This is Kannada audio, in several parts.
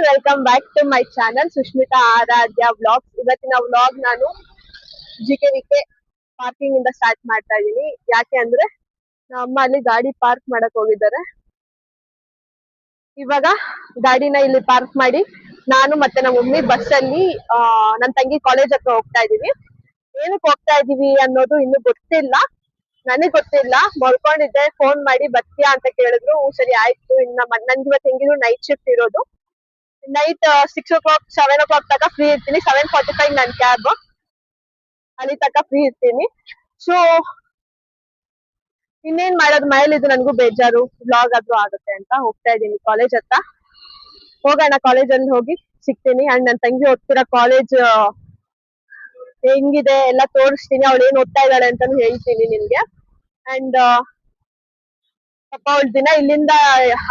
Welcome back to my channel Sushmita Aradhya vlogs. ಇವತ್ತಿನ ವ್ಲಾಗ್ ನಾನು GKVK ಪಾರ್ಕಿಂಗ್ ಇಂದ ಸ್ಟಾರ್ಟ್ ಮಾಡ್ತಾ ಇದೀನಿ. ಯಾಕೆ ಅಂದ್ರೆ ನಮ್ಮ ಅಮ್ಮ ಅಲ್ಲಿ ಗಾಡಿ ಪಾರ್ಕ್ ಮಾಡಕ್ ಹೋಗಿದ್ದಾರೆ. ಇವಾಗ ಗಾಡಿನ ಇಲ್ಲಿ ಪಾರ್ಕ್ ಮಾಡಿ ನಾನು ಮತ್ತೆ ನಮ್ಮ ಮಮ್ಮಿ ಬಸ್ ಅಲ್ಲಿ ನನ್ನ ತಂಗಿ ಕಾಲೇಜ್ ಹತ್ರ ಹೋಗ್ತಾ ಇದೀವಿ. ಏನಕ್ಕೆ ಹೋಗ್ತಾ ಇದೀವಿ ಅನ್ನೋದು ಇನ್ನು ಗೊತ್ತಿಲ್ಲ, ನನಗ್ ಗೊತ್ತಿಲ್ಲ. ಮಲ್ಕೊಂಡಿದ್ದೆ, ಫೋನ್ ಮಾಡಿ ಬರ್ತೀಯಾ ಅಂತ ಕೇಳಿದ್ರು. ಸರಿ ಆಯ್ತು. ಇನ್ನ ನನ್ಗೆ ಇವತ್ತು ಹೆಂಗಿದ್ರು ನೈಟ್ ಶಿಫ್ಟ್ ಇರೋದು. ನೈಟ್ 6 o'clock 7 o'clock ತನಕ ಫ್ರೀ ಇರ್ತೀನಿ. 7:45 ನನ್ ಕ್ಯಾಬ್, ಅಲ್ಲಿ ತನಕ ಫ್ರೀ ಇರ್ತೀನಿ. ಸೊ ಇನ್ನೇನ್ ಮಾಡೋದು, ಮನೇಲಿದ್ದು ನನ್ಗೂ ಬೇಜಾರು, ವ್ಲಾಗ್ ಆದ್ರೂ ಆಗುತ್ತೆ ಅಂತ ಹೋಗ್ತಾ ಇದೀನಿ ಕಾಲೇಜ್ ಹತ್ರ. ಹೋಗೋಣ, ಕಾಲೇಜಲ್ಲಿ ಹೋಗಿ ಸಿಗ್ತೀನಿ. ಅಂಡ್ ನನ್ ತಂಗಿ ಓದ್ತಿರೋ ಕಾಲೇಜ್ ಹೆಂಗಿದೆ ಎಲ್ಲ ತೋರಿಸ್ತೀನಿ. ಅವಳು ಏನ್ ಓದ್ತಾ ಇದ್ದಾಳೆ ಅಂತಾನು ಹೇಳ್ತೀನಿ ನಿಮ್ಗೆ. ಅಂಡ್ ಪಾಪ ಅವಳ ದಿನ ಇಲ್ಲಿಂದ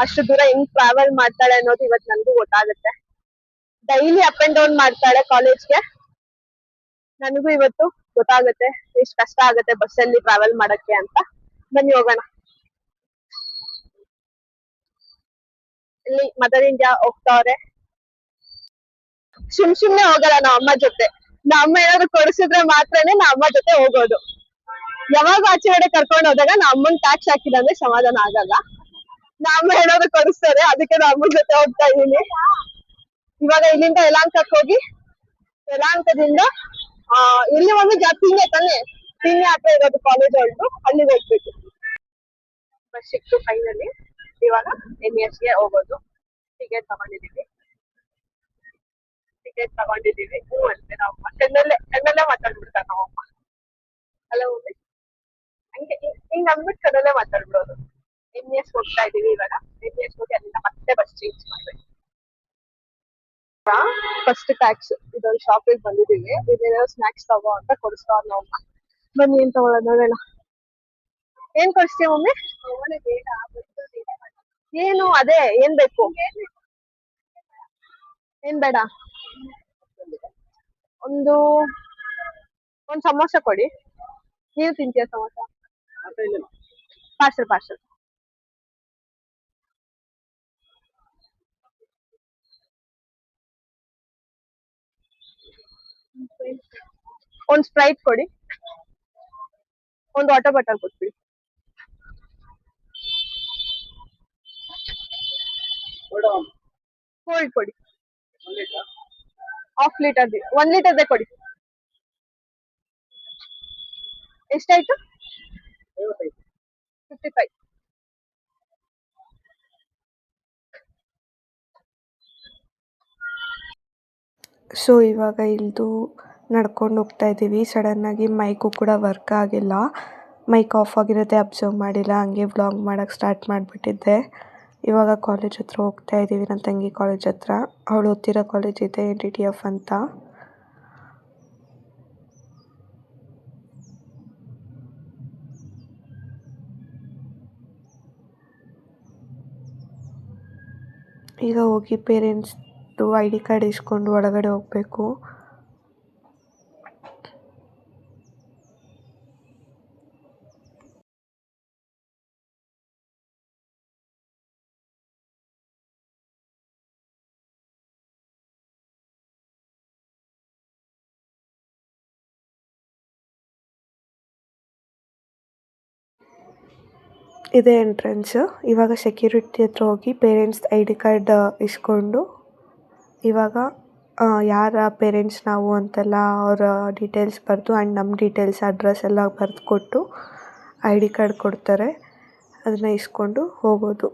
ಅಷ್ಟು ದೂರ ಹೆಂಗ್ ಟ್ರಾವೆಲ್ ಮಾಡ್ತಾಳೆ ಅನ್ನೋದು ಇವತ್ತು ನನ್ಗೂ ಗೊತ್ತಾಗುತ್ತೆ. ಡೈಲಿ ಅಪ್ ಅಂಡ್ ಡೌನ್ ಮಾಡ್ತಾಳೆ ಕಾಲೇಜ್ಗೆ. ನನಗೂ ಇವತ್ತು ಗೊತ್ತಾಗುತ್ತೆ ಎಷ್ಟು ಕಷ್ಟ ಆಗುತ್ತೆ ಬಸ್ಸಲ್ಲಿ ಟ್ರಾವೆಲ್ ಮಾಡಕ್ಕೆ ಅಂತ. ಬನ್ನಿ ಹೋಗೋಣ. ಇಲ್ಲಿ ಮದರ್ ಇಂಡಿಯಾ ಹೋಗ್ತಾವ್ರೆ. ಸುಮ್ನೆ ಹೋಗಲ್ಲ ನಾವ್ ಅಮ್ಮ ಜೊತೆ. ನಮ್ಮ ಅಮ್ಮ ಏನಾದ್ರು ಕೊಡಿಸಿದ್ರೆ ಮಾತ್ರನೇ ನಾ ಅಮ್ಮ ಜೊತೆ ಹೋಗೋದು. ಯಾವಾಗ ಆಚೆ ಕಡೆ ಕರ್ಕೊಂಡು ಹೋದಾಗ ನಾ ಅಮ್ಮನ್ ಟ್ಯಾಕ್ಸ್ ಹಾಕಿದಂದ್ರೆ ಸಮಾಧಾನ ಆಗಲ್ಲ. ನಾ ಅಮ್ಮ ಏನಾದ್ರು ಕೊಡಿಸ್ತಾರೆ, ಅದಕ್ಕೆ ನಾ ಅಮ್ಮನ ಜೊತೆ ಹೋಗ್ತಾ ಇದೀನಿ. ಇವಾಗ ಇಲ್ಲಿಂದ ಯಲಹಂಕಕ್ಕೆ ಹೋಗಿ, ಯಲಹಂಕದಿಂದ ಇಲ್ಲಿ ಒಂದು ಪಿನ್ನೆ ತಾನೆ, ಪಿನ್ನೆ ಹತ್ರ ಇರೋದು ಕಾಲೇಜ್ ಹೊರಟು ಅಲ್ಲಿಗೆ ಹೋಗ್ಬೇಕು. ಬಸ್ ಸಿಕ್ತು ಫೈನಲಿ. ಇವಾಗ NES ಗೆ ಹೋಗೋದು. ಟಿಕೆಟ್ ತಗೊಂಡಿದೀವಿ. ಹ್ಞೂ ಅಂತೆ ನಾವಮ್ಮ. ಕಣ್ಣಲ್ಲೇ ಮಾತಾಡ್ಬಿಡ್ತಾರೆ ನಾವಮ್ಮ. ಅಲ್ಲ ಮಮ್ಮಿ, ಹಂಗೆ ಹಿಂಗ್ ಅಂದ್ಬಿಟ್ಟು ಕಣ್ಣಲ್ಲೇ ಮಾತಾಡ್ಬಿಡೋದು. NES ಹೋಗ್ತಾ ಇದೀವಿ ಇವಾಗ. NES ಹೋಗಿ ಅಲ್ಲಿಂದ ಮತ್ತೆ ಬಸ್ ಚೇಂಜ್ ಮಾಡ್ಬೇಕು. ಫಸ್ಟ್ ಟ್ಯಾಕ್ಸ್ ಇದೊಂದು ಶಾಪಿಗೆ ಬಂದಿದೀವಿ. ಇದೇನೋ ಸ್ನಾಕ್ಸ್ ತಗೋ ಅಂತ ಕೊಡಿಸ್ತಾವ ನಮ್ಮಮ್ಮ. ಬನ್ನಿ ಏನ್ ತಗೊಳ್ಳೋದು ನೋಡೋಣ. ಏನ್ ಕೊಡಿಸ್ತೀಯ ಮಮ್ಮಿ? ಏನು ಅದೇ ಏನ್ ಬೇಕು? ಏನ್ ಬೇಡ? ಒಂದು ಸಮೋಸ ಕೊಡಿ. ನೀವು ತಿಂತೀಯ ಸಮೋಸ? ಪಾರ್ಸಲ್. ಒಂದ್ ಸ್ಪ್ರೈಟ್ ಕೊಡಿ. ಒಂದು ವಾಟರ್ ಬಾಟಲ್ ಕೊಟ್ಬಿಡಿ. ಕೋಲ್ಡ್ ಕೊಡಿ. ½ ಲೀಟರ್ 1 ಲೀಟರ್ದೇ ಕೊಡಿ. ಎಷ್ಟಾಯ್ತು? 55. ಸೊ ಇವಾಗ ಇಳಿದು ನಡ್ಕೊಂಡು ಹೋಗ್ತಾ ಇದ್ದೀವಿ. ಸಡನ್ನಾಗಿ ಮೈಕು ಕೂಡ ವರ್ಕ್ ಆಗಿಲ್ಲ. ಮೈಕ್ ಆಫ್ ಆಗಿರೋದೇ ಅಬ್ಸರ್ವ್ ಮಾಡಿಲ್ಲ. ಹಂಗೆ ವ್ಲಾಗ್ ಮಾಡೋಕ್ಕೆ ಸ್ಟಾರ್ಟ್ ಮಾಡಿಬಿಟ್ಟಿದ್ದೆ. ಇವಾಗ ಕಾಲೇಜ್ ಹತ್ರ ಹೋಗ್ತಾ ಇದ್ದೀವಿ, ನನ್ನ ತಂಗಿ ಕಾಲೇಜ್ ಹತ್ರ. ಅವಳು ಓದ್ತಿರೋ ಕಾಲೇಜ್ ಇದೆ, NTTF ಅಂತ. ಈಗ ಹೋಗಿ ಪೇರೆಂಟ್ಸ್ದು ID ಕಾರ್ಡ್ ಇಸ್ಕೊಂಡು ಒಳಗಡೆ ಹೋಗಬೇಕು. ಇದೇ ಎಂಟ್ರೆನ್ಸ್. ಇವಾಗ ಸೆಕ್ಯೂರಿಟಿ ಹತ್ರ ಹೋಗಿ ಪೇರೆಂಟ್ಸ್ ID ಕಾರ್ಡ್ ಇಸ್ಕೊಂಡು, ಇವಾಗ ಯಾರ ಪೇರೆಂಟ್ಸ್ ನಾವು ಅಂತೆಲ್ಲ ಅವರ ಡೀಟೇಲ್ಸ್ ಬರೆದು ಆ್ಯಂಡ್ ನಮ್ಮ ಡೀಟೇಲ್ಸ್ ಅಡ್ರೆಸ್ ಎಲ್ಲ ಬರೆದು ಕೊಟ್ಟು ID ಕಾರ್ಡ್ ಕೊಡ್ತಾರೆ. ಅದನ್ನು ಇಸ್ಕೊಂಡು ಹೋಗೋದು.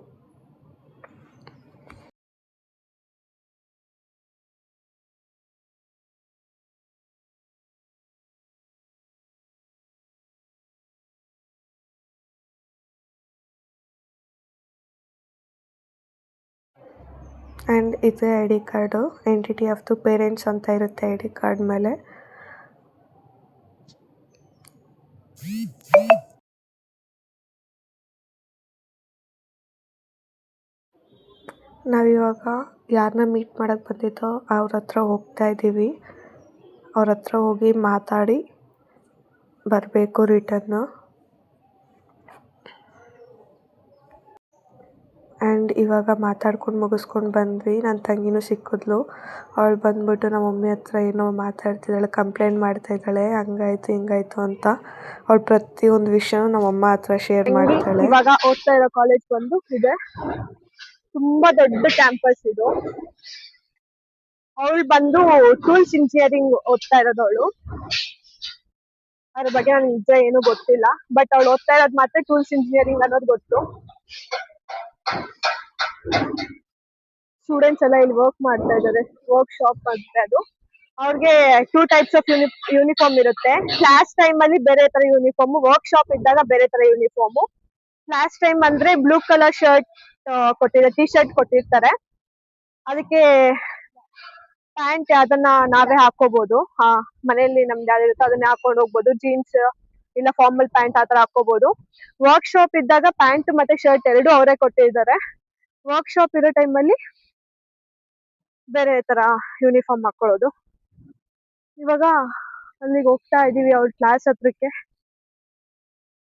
ಆ್ಯಂಡ್ ಇದೇ ID ಕಾರ್ಡು NTTFದು ಪೇರೆಂಟ್ಸ್ ಅಂತ ಇರುತ್ತೆ ID ಕಾರ್ಡ್ ಮೇಲೆ. ನಾವಿವಾಗ ಯಾರನ್ನ ಮೀಟ್ ಮಾಡೋಕ್ಕೆ ಬಂದಿದ್ದೋ ಅವ್ರ ಹತ್ರ ಹೋಗ್ತಾ ಇದ್ದೀವಿ. ಅವ್ರ ಹತ್ರ ಹೋಗಿ ಮಾತಾಡಿ ಬರಬೇಕು ರಿಟರ್ನು. ಆ್ಯಂಡ್ ಇವಾಗ ಮಾತಾಡ್ಕೊಂಡು ಮುಗಿಸ್ಕೊಂಡು ಬಂದ್ವಿ. ನನ್ನ ತಂಗಿನೂ ಸಿಕ್ಕಿದ್ಲು. ಅವಳು ಬಂದ್ಬಿಟ್ಟು ನಮ್ಮ ಮಮ್ಮಿ ಹತ್ರ ಏನೋ ಮಾತಾಡ್ತಿದ್ದಾಳೆ, ಕಂಪ್ಲೇಂಟ್ ಮಾಡ್ತಾಯಿದ್ದಾಳೆ, ಹಂಗಾಯ್ತು ಹಿಂಗಾಯ್ತು ಅಂತ. ಅವಳು ಪ್ರತಿಯೊಂದು ವಿಷಯನೂ ನಮ್ಮ ಅಮ್ಮ ಹತ್ರ ಶೇರ್ ಮಾಡ್ತಾಳೆ. ಇವಾಗ ಓದ್ತಾ ಇರೋ ಕಾಲೇಜ್ ಬಂದು ಇದೆ, ತುಂಬಾ ದೊಡ್ಡ ಕ್ಯಾಂಪಸ್ ಇದು. ಅವಳು ಬಂದು ಟೂಲ್ಸ್ ಇಂಜಿನಿಯರಿಂಗ್ ಓದ್ತಾ ಇರೋದು. ಅವಳು ಅದ್ರ ಬಗ್ಗೆ ನನಗೆ ನಿಜ ಏನು ಗೊತ್ತಿಲ್ಲ, ಬಟ್ ಅವಳು ಓದ್ತಾ ಇರೋದು ಮಾತ್ರ ಟೂಲ್ಸ್ ಇಂಜಿನಿಯರಿಂಗ್ ಅನ್ನೋದು ಗೊತ್ತು. ಸ್ಟೂಡೆಂಟ್ಸ್ ಎಲ್ಲ ಇಲ್ಲಿ ವರ್ಕ್ ಮಾಡ್ತಾ ಇದ್ದಾರೆ, ವರ್ಕ್ ಶಾಪ್ ಅಂತ ಅದು. ಅವ್ರಿಗೆ 2 ಟೈಪ್ಸ್ ಆಫ್ ಯೂನಿಫಾರ್ಮ್ ಇರುತ್ತೆ. ಕ್ಲಾಸ್ ಟೈಮ್ ಅಲ್ಲಿ ಬೇರೆ ತರ ಯೂನಿಫಾರ್ಮ್, ವರ್ಕ್ ಶಾಪ್ ಇದ್ದಾಗ ಬೇರೆ ತರ ಯೂನಿಫಾರ್ಮ್. ಕ್ಲಾಸ್ ಟೈಮ್ ಅಂದ್ರೆ ಬ್ಲೂ ಕಲರ್ ಶರ್ಟ್ ಕೊಟ್ಟಿರ್ತಾರೆ, ಟಿ ಶರ್ಟ್ ಕೊಟ್ಟಿರ್ತಾರೆ. ಅದಕ್ಕೆ ಪ್ಯಾಂಟ್ ಅದನ್ನ ನಾವೇ ಹಾಕೋಬಹುದು. ಮನೆಯಲ್ಲಿ ನಮ್ದು ಯಾವ್ದು ಇರುತ್ತೋ ಅದನ್ನ ಹಾಕೊಂಡು ಹೋಗ್ಬೋದು. ಜೀನ್ಸ್ ಇಲ್ಲ ಫಾರ್ಮಲ್ ಪ್ಯಾಂಟ್ ಆತರ ಹಾಕೋಬಹುದು. ವರ್ಕ್ ಶಾಪ್ ಇದ್ದಾಗ ಪ್ಯಾಂಟ್ ಮತ್ತೆ ಶರ್ಟ್ ಎರಡು ಅವರೇ ಕೊಟ್ಟಿದ್ದಾರೆ. ವರ್ಕ್ ಶಾಪ್ ಇರೋ ಟೈಮ್ ಅಲ್ಲಿ ಬೇರೆ ತರ ಯೂನಿಫಾರ್ಮ್ ಹಾಕೊಳ್ಳೋದು. ಇವಾಗ ಅಲ್ಲಿಗೆ ಹೋಗ್ತಾ ಇದೀವಿ, ಅವ್ರ ಕ್ಲಾಸ್ ಹತ್ರಕ್ಕೆ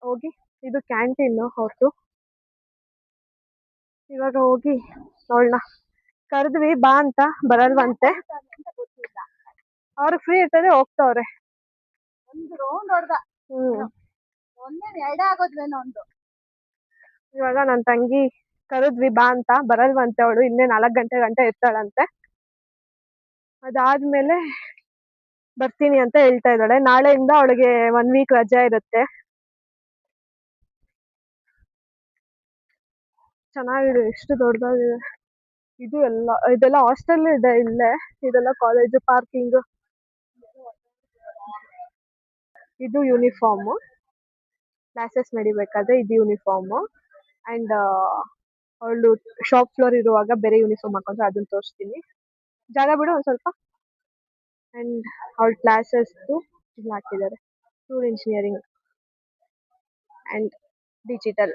ಹೋಗಿ. ಇದು ಕ್ಯಾಂಟೀನ್ ಅವ್ರದ್ದು. ಇವಾಗ ಹೋಗಿ ಅವಳನ್ನ ಕರೆದ್ವಿ ಬಾ ಅಂತ, ಬರಲ್ವಂತೆ. ಅವ್ರಿಗೆ ಫ್ರೀ ಇರ್ತದೆ, ಹೋಗ್ತಾವ್ರೆ. ಇವಾಗ ನನ್ನ ತಂಗಿ ಕರೆದ್ವಿ ಬಾ ಅಂತ, ಬರಲ್ವಂತೆ ಅವಳು. ಇನ್ನೇ 4 ಗಂಟೆ ಇರ್ತಾಳಂತೆ. ಅದಾದ್ಮೇಲೆ ಬರ್ತೀನಿ ಅಂತ ಹೇಳ್ತಾ ಇದ್ದಾಳೆ. ನಾಳೆಯಿಂದ ಅವಳಿಗೆ 1 ವೀಕ್ ರಜೆ ಇರುತ್ತೆ. ಚೆನ್ನಾಗಿದೆ, ಎಷ್ಟು ದೊಡ್ಡದಾಗಿದೆ ಇದು. ಇದೆಲ್ಲ ಹಾಸ್ಟೆಲ್ ಇದೆ ಇಲ್ಲೇ. ಇದೆಲ್ಲ ಕಾಲೇಜ್ ಪಾರ್ಕಿಂಗ್. ಇದು ಯೂನಿಫಾರ್ಮ್, ಕ್ಲಾಸಸ್ ನಡಿಬೇಕಾದ್ರೆ ಇದು ಯೂನಿಫಾರ್ಮ್. ಅಂಡ್ ಅವಳು ಶಾಪ್ ಫ್ಲೋರ್ ಇರುವಾಗ ಬೇರೆ ಯೂನಿಫಾರ್ಮ್ ಹಾಕೊಂಡ್ರೆ ಅದನ್ನ ತೋರಿಸ್ತೀನಿ. ಜಾಗ ಬಿಡು ಒಂದ್ ಸ್ವಲ್ಪ. ಅಂಡ್ ಅವಳ ಕ್ಲಾಸಸ್ ಇಲ್ಲಿ ಹಾಕಿದ್ದಾರೆ, ಟೂಲ್ ಇಂಜಿನಿಯರಿಂಗ್ ಅಂಡ್ ಡಿಜಿಟಲ್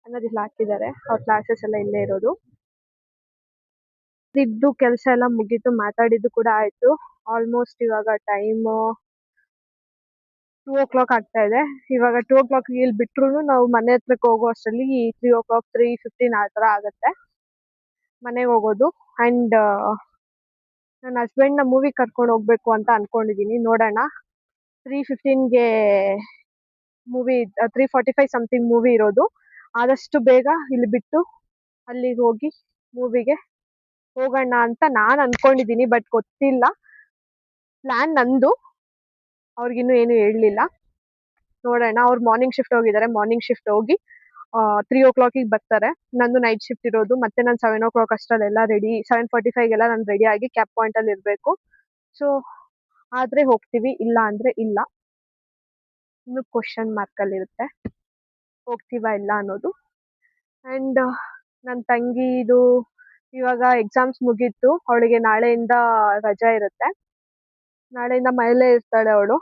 ಅನ್ನೋದು ಇಲ್ಲಿ ಹಾಕಿದ್ದಾರೆ. ಅವ್ರ ಕ್ಲಾಸಸ್ ಎಲ್ಲ ಇಲ್ಲೇ ಇರೋದು. ಇದ್ದು ಕೆಲಸ ಎಲ್ಲ ಮುಗೀತು, ಮಾತಾಡಿದ್ದು ಕೂಡ ಆಯ್ತು. ಆಲ್ಮೋಸ್ಟ್ ಇವಾಗ ಟೈಮ್ 2 o'clock ಆಗ್ತಾ ಇದೆ. ಇವಾಗ 2 o'clock ಇಲ್ಲಿ ಬಿಟ್ರು ನಾವು ಮನೆ ಹತ್ರಕ್ಕೆ ಹೋಗೋ ಅಷ್ಟರಲ್ಲಿ 3 o'clock 3:15 ಆ ತರ ಆಗತ್ತೆ ಮನೆಗೆ ಹೋಗೋದು. ಅಂಡ್ ನನ್ನ ಹಸ್ಬೆಂಡ್ ನ ಮೂವಿ ಕರ್ಕೊಂಡು ಹೋಗ್ಬೇಕು ಅಂತ ಅನ್ಕೊಂಡಿದೀನಿ. ನೋಡೋಣ. 3:15ಗೆ ಮೂವಿ, 3:45 ಸಮಥಿಂಗ್ ಮೂವಿ ಇರೋದು. ಆದಷ್ಟು ಬೇಗ ಇಲ್ಲಿ ಬಿಟ್ಟು ಅಲ್ಲಿಗೆ ಹೋಗಿ ಮೂವಿಗೆ ಹೋಗೋಣ ಅಂತ ನಾನ್ ಅನ್ಕೊಂಡಿದೀನಿ. ಬಟ್ ಗೊತ್ತಿಲ್ಲ, ಪ್ಲಾನ್ ನಂದು, ಅವ್ರಿಗಿನ್ನೂ ಏನು ಹೇಳಲಿಲ್ಲ. ನೋಡೋಣ. ಅವ್ರು ಮಾರ್ನಿಂಗ್ ಶಿಫ್ಟ್ ಹೋಗಿದ್ದಾರೆ. ಮಾರ್ನಿಂಗ್ ಶಿಫ್ಟ್ ಹೋಗಿ 3 o'clock ಬರ್ತಾರೆ. ನಂದು ನೈಟ್ ಶಿಫ್ಟ್ ಇರೋದು. ಮತ್ತೆ ನಾನು 7 o'clock ಅಷ್ಟರಲ್ಲೆಲ್ಲ ರೆಡಿ, 7:45ಗೆಲ್ಲ ನಾನು ರೆಡಿ ಆಗಿ ಕ್ಯಾಪ್ ಪಾಯಿಂಟ್ ಅಲ್ಲಿ ಇರ್ಬೇಕು. ಸೊ ಆದ್ರೆ ಹೋಗ್ತೀವಿ, ಇಲ್ಲ ಅಂದ್ರೆ ಇಲ್ಲ. ಇನ್ನು ಕ್ವಶನ್ ಮಾರ್ಕ್ ಅಲ್ಲಿ ಇರುತ್ತೆ ಹೋಗ್ತೀವಾ ಇಲ್ಲ ಅನ್ನೋದು. ಅಂಡ್ ನನ್ನ ತಂಗಿದು ಇವಾಗ ಎಕ್ಸಾಮ್ಸ್ ಮುಗೀತು. ಅವಳಿಗೆ ನಾಳೆಯಿಂದ ರಜಾ ಇರುತ್ತೆ. ನಾಳೆಯಿಂದ ಮನೇಲೇ ಇರ್ತಾಳೆ ಅವಳು.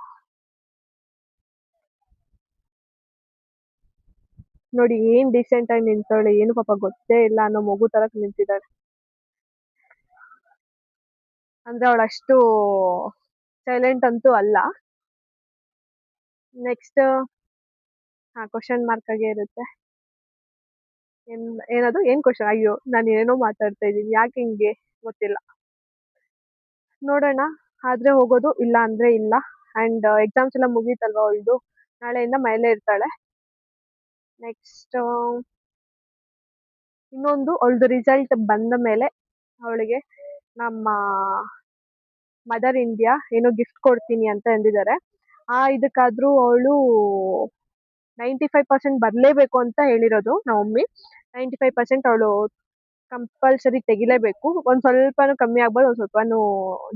ನೋಡಿ ಏನ್ ಡೀಸೆಂಟ್ ಆಗಿ ನಿಂತವಳೆ, ಏನು ಪಾಪ ಗೊತ್ತೇ ಇಲ್ಲ ಅನ್ನೋ ಮಗು ತರ ನಿಂತಿದ್ದಾಳೆ. ಅಂದ್ರೆ ಅವಳು ಅಷ್ಟು ಸೈಲೆಂಟ್ ಅಂತೂ ಅಲ್ಲ. ನೆಕ್ಸ್ಟ್ ಕ್ವಶನ್ ಮಾರ್ಕ್ ಆಗೇ ಇರುತ್ತೆ. ಏನದು, ಏನ್ ಕ್ವಶನ್? ಅಯ್ಯೋ, ನಾನು ಏನೋ ಮಾತಾಡ್ತಾ ಇದ್ದೀನಿ, ಯಾಕೆ ಹಿಂಗೆ ಗೊತ್ತಿಲ್ಲ. ನೋಡೋಣ. ಆದ್ರೆ ಹೋಗೋದು, ಇಲ್ಲ ಅಂದ್ರೆ ಇಲ್ಲ. ಅಂಡ್ ಎಕ್ಸಾಮ್ಸ್ ಎಲ್ಲ ಮುಗೀತಲ್ವಾ ಅವಳದು, ನಾಳೆಯಿಂದ ಮನೇಲೇ ಇರ್ತಾಳೆ. ನೆಕ್ಸ್ಟ್ ಇನ್ನೊಂದು, ಅವಳದು ರಿಸಲ್ಟ್ ಬಂದ ಮೇಲೆ ಅವಳಿಗೆ ನಮ್ಮ ಮದರ್ ಇಂಡಿಯಾ ಏನೋ ಗಿಫ್ಟ್ ಕೊಡ್ತೀನಿ ಅಂತ ಅಂದಿದ್ದಾರೆ. ಇದಕ್ಕಾದ್ರೂ ಅವಳು 95% ಬರ್ಲೇಬೇಕು ಅಂತ ಹೇಳಿರೋದು ನಮ್ಮ ಮಮ್ಮಿ. 95% ಅವಳು ಕಂಪಲ್ಸರಿ ತೆಗಿಲೇಬೇಕು. ಒಂದ್ ಸ್ವಲ್ಪನೂ ಕಮ್ಮಿ ಆಗ್ಬಾರ್ದು, ಒಂದ್ ಸ್ವಲ್ಪನೂ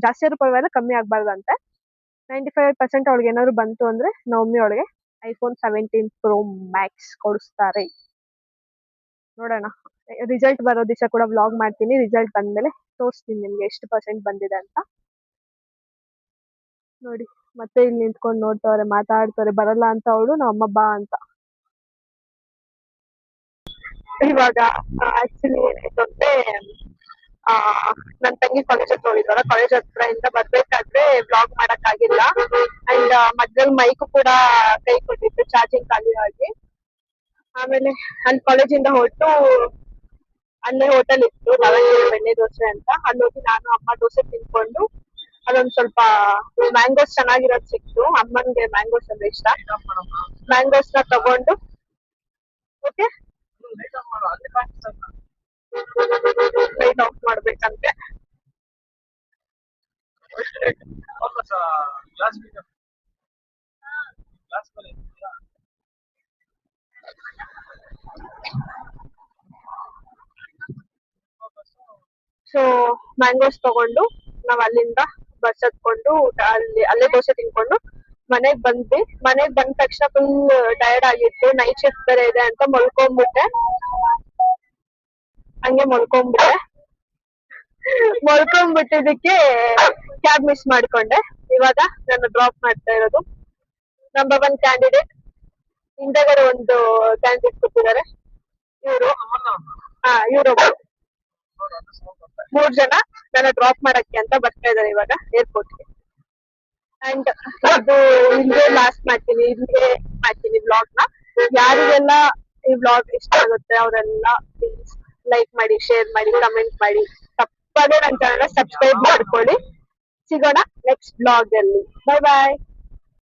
ಜಾಸ್ತಿ ಆದ್ರೂ ಪರವಾಗಿಲ್ಲ, ಕಮ್ಮಿ ಆಗ್ಬಾರ್ದಂತೆ. 95% ಅವಳಿಗೆ ಏನಾದ್ರು ಬಂತು ಅಂದ್ರೆ ನಮ್ಮ ಮಮ್ಮಿ ಅವಳಿಗೆ iPhone 17 Pro Max ಕೊಡಿಸ್ತಾರೆ. ನೋಡೋಣ. ರಿಸಲ್ಟ್ ಬರೋ ದಿವಸ ಕೂಡ ವ್ಲಾಗ್ ಮಾಡ್ತೀನಿ. ರಿಸಲ್ಟ್ ಬಂದ್ಮೇಲೆ ತೋರಿಸ್ತೀನಿ ನಿಮ್ಗೆ ಎಷ್ಟು ಪರ್ಸೆಂಟ್ ಬಂದಿದೆ ಅಂತ. ನೋಡಿ, ಮತ್ತೆ ಇಲ್ಲಿ ನಿಂತ್ಕೊಂಡು ನೋಡ್ತವ್ರೆ, ಮಾತಾಡ್ತಾರೆ. ಬರಲ್ಲ ಅಂತ ಅವಳು, ನಮ್ಮ ಬಾ ಅಂತ. ಇವಾಗ ಆಕ್ಚುಲಿ ಏನಾಯ್ತಂದ್ರೆ, ನನ್ನ ತಂಗಿ ಕಾಲೇಜ್ ಹತ್ರ ಹೋಗಿದ್ವಲ್ಲ, ಕಾಲೇಜ್ ಹತ್ರ ಇಂದ ಬರ್ಬೇಕಾದ್ರೆ ವ್ಲಾಗ್ ಮಾಡಕ್ ಆಗಿಲ್ಲ. ಅಂಡ್ ಮಧ್ಯದಲ್ಲಿ ಮೈಕ್ ಕೂಡ ಕೈ ಕೊಟ್ಟಿತ್ತು ಚಾರ್ಜಿಂಗ್ ಖಾಲಿ ಆಗಿ. ಆಮೇಲೆ ಅಲ್ಲಿ ಕಾಲೇಜಿಂದ ಹೊರಟು ಅಲ್ಲೇ ಹೋಟೆಲ್ ಇತ್ತು ದಾವಣಗೆರೆ ಬೆಣ್ಣೆ ದೋಸೆ ಅಂತ, ಅಲ್ಲಿ ಹೋಗಿ ನಾನು ಅಮ್ಮ ದೋಸೆ ತಿನ್ಕೊಂಡು ಅದೊಂದ್ ಸ್ವಲ್ಪ ಮ್ಯಾಂಗೋಸ್ ಚೆನ್ನಾಗಿರೋದ್ ಸಿಕ್ತು, ಅಮ್ಮನ್ಗೆ ಮ್ಯಾಂಗೋಸ್ ಅಂದ್ರೆ ಇಷ್ಟ, ಮ್ಯಾಂಗೋಸ್ ನ ತಗೊಂಡು ಓಕೆ ಲೈಟ್ ಆಫ್ ಮಾಡ್ಬೇಕಂತೆ. ಸೊ ಮ್ಯಾಂಗೋಸ್ ತಗೊಂಡು ನಾವ್ ಅಲ್ಲಿಂದ ಬಸ್ ಹತ್ಕೊಂಡು ಅಲ್ಲೇ ದೋಸೆ ತಿನ್ಕೊಂಡು ಮನೆಗ್ ಬಂದ್ವಿ. ಮನೆಗ್ ಬಂದ ತಕ್ಷಣ ಫುಲ್ ಟಯರ್ಡ್ ಆಗಿತ್ತು, ನೈಟ್ ಶಿಫ್ಟ್ ಬೇರೆ ಇದೆ ಅಂತ ಮಲ್ಕೊಂಡ್ಬಿಟ್ಟೆ. ಹಂಗೆ ಮಲ್ಕೊಂಡ್ಬಿಟ್ಟಿದ್ದಕ್ಕೆ ಕ್ಯಾಬ್ ಮಿಸ್ ಮಾಡ್ಕೊಂಡೆ. ಇವಾಗ ನಾನು ಡ್ರಾಪ್ ಮಾಡ್ತಾ ಇರೋದು ನಂಬರ್ 1 ಕ್ಯಾಂಡಿಡೇಟ್, ಹಿಂದೆಗಡೆ ಒಂದು ಕ್ಯಾಂಡಿಡೇಟ್ ಕೂತಿದ್ದಾರೆ, ಇವರು ಇವರು 3 ಜನ ನನ್ನ ಡ್ರಾಪ್ ಮಾಡಕ್ಕೆ ಅಂತ ಬರ್ತಾ ಇದಾರೆ ಇವಾಗ ಏರ್ಪೋರ್ಟ್ಗೆ. ಅಂಡ್ ಇದು ಇಲ್ಲೇ ಲಾಸ್ಟ್ ಮಾಡ್ತೀನಿ ಬ್ಲಾಗ್ ನ. ಯಾರಿಗೆಲ್ಲ ಈ ಬ್ಲಾಗ್ ಇಷ್ಟ ಆಗುತ್ತೆ ಅವರೆಲ್ಲ ಪ್ಲೀಸ್ ಲೈಕ್ ಮಾಡಿ, ಶೇರ್ ಮಾಡಿ, ಕಮೆಂಟ್ ಮಾಡಿ, ತಪ್ಪದೆ ನನ್ನ ಚಾನಲ್ ಸಬ್ಸ್ಕ್ರೈಬ್ ಮಾಡ್ಕೊಳ್ಳಿ. ಸಿಗೋಣ ನೆಕ್ಸ್ಟ್ ಬ್ಲಾಗ್ ಅಲ್ಲಿ. ಬಾಯ್ ಬಾಯ್.